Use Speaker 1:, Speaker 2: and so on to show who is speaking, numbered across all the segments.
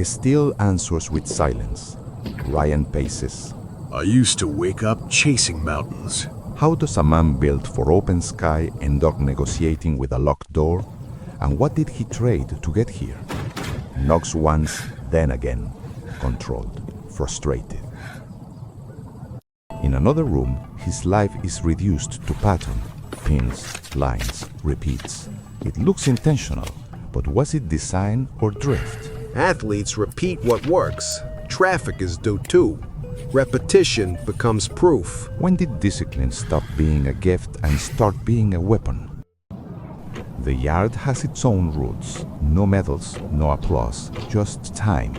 Speaker 1: still answers with silence. Ryan paces.
Speaker 2: I used to wake up chasing mountains.
Speaker 1: How does a man built for open sky end up negotiating with a locked door? And what did he trade to get here? Knocks once, then again. Controlled, frustrated. In another room, his life is reduced to pattern. Pins, lines, repeats. It looks intentional, but was it design or drift?
Speaker 3: Athletes repeat what works. Traffic is due too. Repetition becomes proof.
Speaker 1: When did discipline stop being a gift and start being a weapon? The yard has its own rules. No medals, no applause, just time.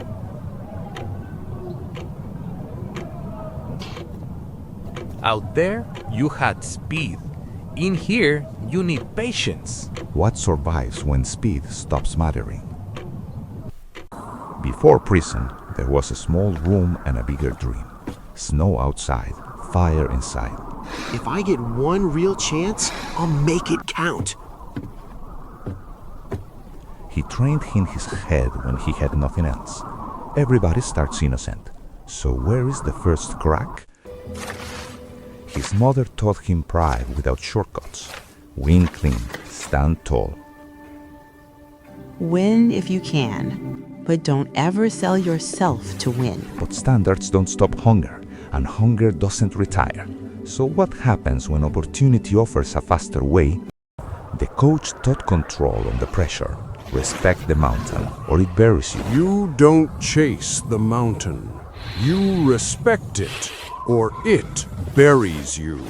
Speaker 4: Out there, you had speed. In here, you need patience.
Speaker 1: What survives when speed stops mattering? Before prison, there was a small room and a bigger dream. Snow outside, fire inside.
Speaker 3: If I get one real chance, I'll make it count.
Speaker 1: He trained in his head when he had nothing else. Everybody starts innocent. So where is the first crack? His mother taught him pride without shortcuts. Win clean, stand tall.
Speaker 5: Win if you can, but don't ever sell yourself to win.
Speaker 1: But standards don't stop hunger, and hunger doesn't retire. So what happens when opportunity offers a faster way? The coach taught control under pressure. Respect the mountain, or it buries you.
Speaker 2: You don't chase the mountain. You respect it, or it buries you.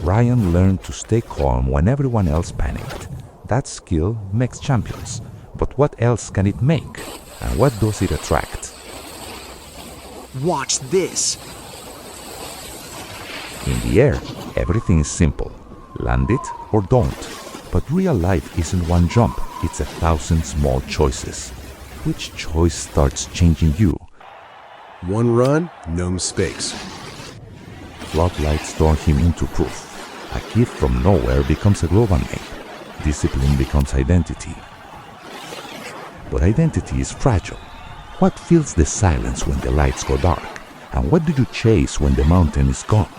Speaker 1: Ryan learned to stay calm when everyone else panicked. That skill makes champions. But what else can it make? And what does it attract?
Speaker 3: Watch this.
Speaker 1: In the air, everything is simple. Land it or don't. But real life isn't one jump, it's 1,000 small choices. Which choice starts changing you?
Speaker 2: One run, no space.
Speaker 1: Floodlights turn him into proof. A kid from nowhere becomes a global name. Discipline becomes identity. But identity is fragile. What fills the silence when the lights go dark? And what do you chase when the mountain is gone?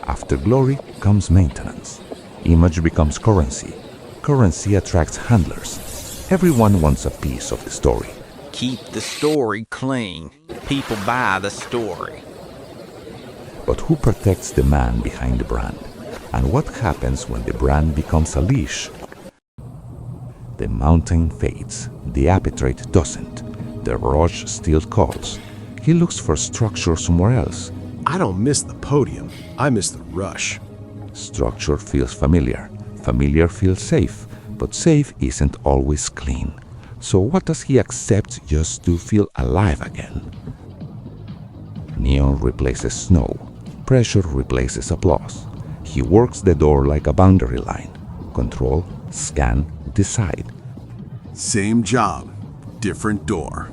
Speaker 1: After glory comes maintenance. Image becomes currency. Currency attracts handlers. Everyone wants a piece of the story.
Speaker 6: Keep the story clean. People buy the story.
Speaker 1: But who protects the man behind the brand? And what happens when the brand becomes a leash? The mountain fades. The appetite doesn't. The rush still calls. He looks for structure somewhere else.
Speaker 2: I don't miss the podium. I miss the rush.
Speaker 1: Structure feels familiar. Familiar feels safe. But safe isn't always clean. So what does he accept just to feel alive again? Neon replaces snow. Pressure replaces applause. He works the door like a boundary line. Control, scan, decide.
Speaker 2: Same job, different door.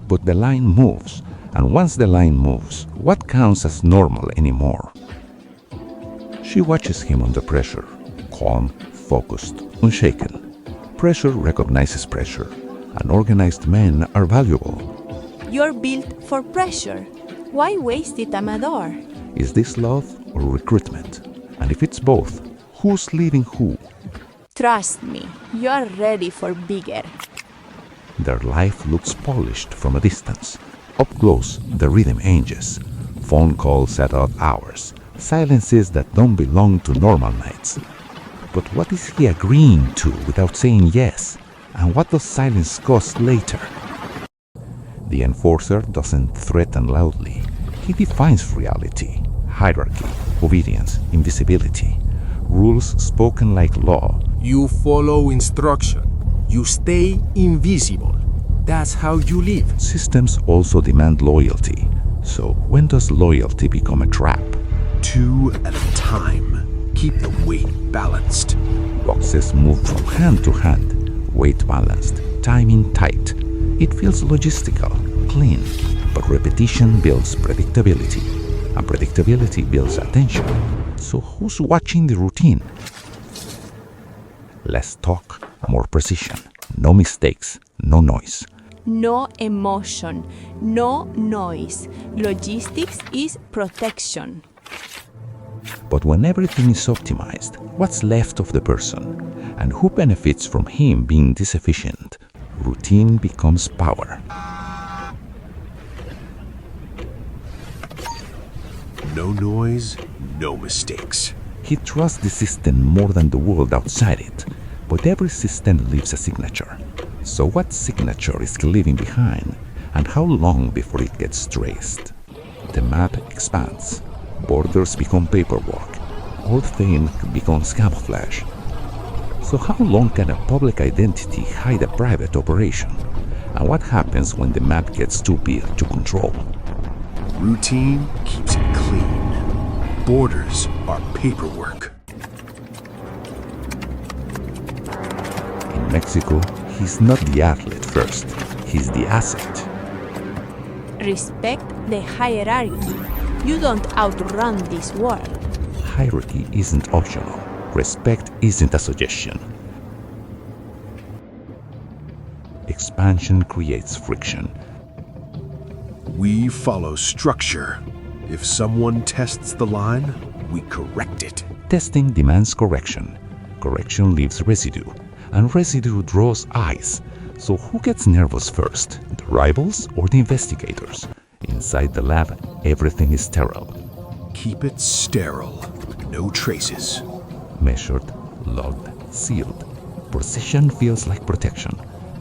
Speaker 1: But the line moves. And once the line moves, what counts as normal anymore? She watches him under pressure. Calm, focused, unshaken. Pressure recognizes pressure. Unorganized men are valuable.
Speaker 7: You're built for pressure. Why waste it, Amador?
Speaker 1: Is this love or recruitment? And if it's both, who's leading who?
Speaker 7: Trust me, you're ready for bigger.
Speaker 1: Their life looks polished from a distance. Up close, the rhythm changes. Phone calls at odd hours. Silences that don't belong to normal nights. But what is he agreeing to without saying yes? And what does silence cost later? The enforcer doesn't threaten loudly. He defines reality, hierarchy, obedience, invisibility. Rules spoken like law.
Speaker 3: You follow instruction. You stay invisible. That's how you live.
Speaker 1: Systems also demand loyalty. So when does loyalty become a trap?
Speaker 2: 2 at a time. Keep the weight balanced.
Speaker 1: Boxes move from hand to hand, weight balanced, timing tight. It feels logistical, clean, but repetition builds predictability, and predictability builds attention. So who's watching the routine? Less talk, more precision. No mistakes, no noise.
Speaker 7: no emotion, no noise. Logistics is protection.
Speaker 1: But when everything is optimized, what's left of the person? And who benefits from him being this efficient? Routine becomes power.
Speaker 3: No noise, no mistakes.
Speaker 1: He trusts the system more than the world outside it, but every system leaves a signature. So what signature is he leaving behind, and how long before it gets traced? The map expands. Borders become paperwork. Old fame becomes camouflage. So how long can a public identity hide a private operation? And what happens when the map gets too big to control?
Speaker 3: Routine keeps it clean. Borders are paperwork.
Speaker 1: In Mexico, he's not the athlete first, he's the asset.
Speaker 7: Respect the hierarchy. You don't outrun this world.
Speaker 1: Hierarchy isn't optional. Respect isn't a suggestion. Expansion creates friction.
Speaker 3: We follow structure. If someone tests the line, we correct it.
Speaker 1: Testing demands correction. Correction leaves residue, and residue draws eyes. So who gets nervous first, the rivals or the investigators? Inside the lab, everything is sterile.
Speaker 3: Keep it sterile. No traces.
Speaker 1: Measured, logged, sealed. Precision feels like protection,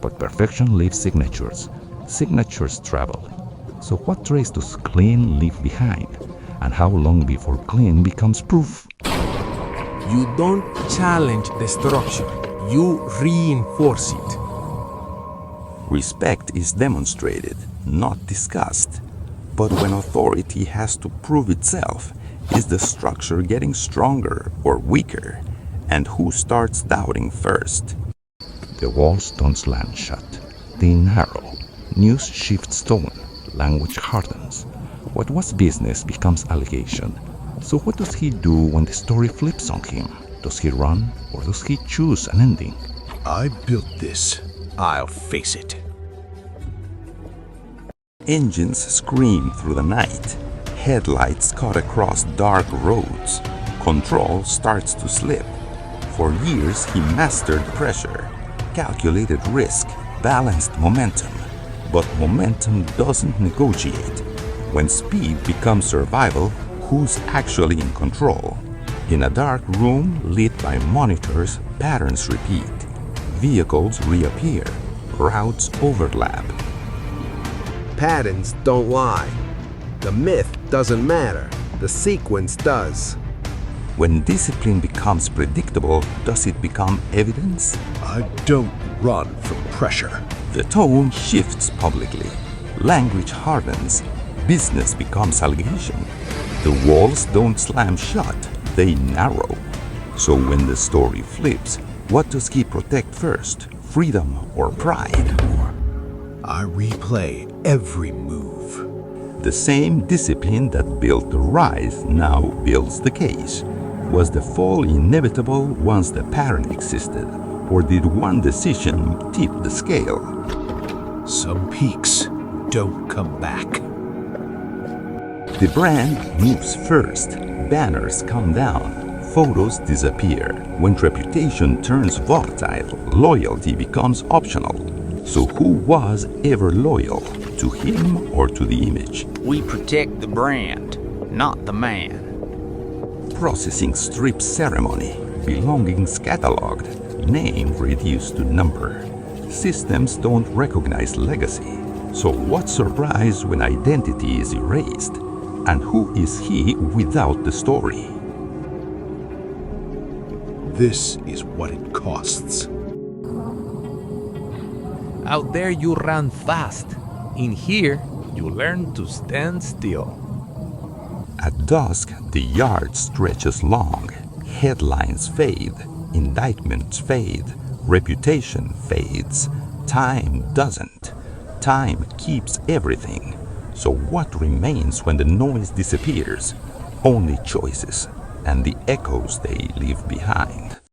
Speaker 1: but perfection leaves signatures. Signatures travel. So what trace does clean leave behind? And how long before clean becomes proof?
Speaker 4: You don't challenge the structure, you reinforce it.
Speaker 1: Respect is demonstrated, not discussed. But when authority has to prove itself, is the structure getting stronger or weaker? And who starts doubting first? The walls don't slam shut. They narrow. News shifts tone. Language hardens. What was business becomes allegation. So what does he do when the story flips on him? Does he run or does he choose an ending?
Speaker 3: I built this. I'll face it.
Speaker 1: Engines scream through the night. Headlights cut across dark roads. Control starts to slip. For years he mastered pressure, calculated risk, balanced momentum. But momentum doesn't negotiate. When speed becomes survival, who's actually in control? In a dark room lit by monitors, patterns repeat. Vehicles reappear. Routes overlap.
Speaker 3: Patterns don't lie. The myth doesn't matter. The sequence does.
Speaker 1: When discipline becomes predictable, does it become evidence?
Speaker 3: I don't run from pressure.
Speaker 1: The tone shifts publicly. Language hardens. Business becomes allegation. The walls don't slam shut, they narrow. So when the story flips, what does he protect first? Freedom or pride?
Speaker 3: I replay every move.
Speaker 1: The same discipline that built the rise now builds the case. Was the fall inevitable once the pattern existed? Or did one decision tip the scale?
Speaker 3: Some peaks don't come back.
Speaker 1: The brand moves first. Banners come down. Photos disappear. When reputation turns volatile, loyalty becomes optional. So who was ever loyal? To him or to the image?
Speaker 6: We protect the brand, not the man.
Speaker 1: Processing strips ceremony. Belongings cataloged. Name reduced to number. Systems don't recognize legacy. So what surprise when identity is erased? And who is he without the story?
Speaker 3: This is what it costs.
Speaker 4: Out there you run fast. In here, you learn to stand still.
Speaker 1: At dusk, the yard stretches long. Headlines fade. Indictments fade. Reputation fades. Time doesn't. Time keeps everything. So what remains when the noise disappears? Only choices and the echoes they leave behind.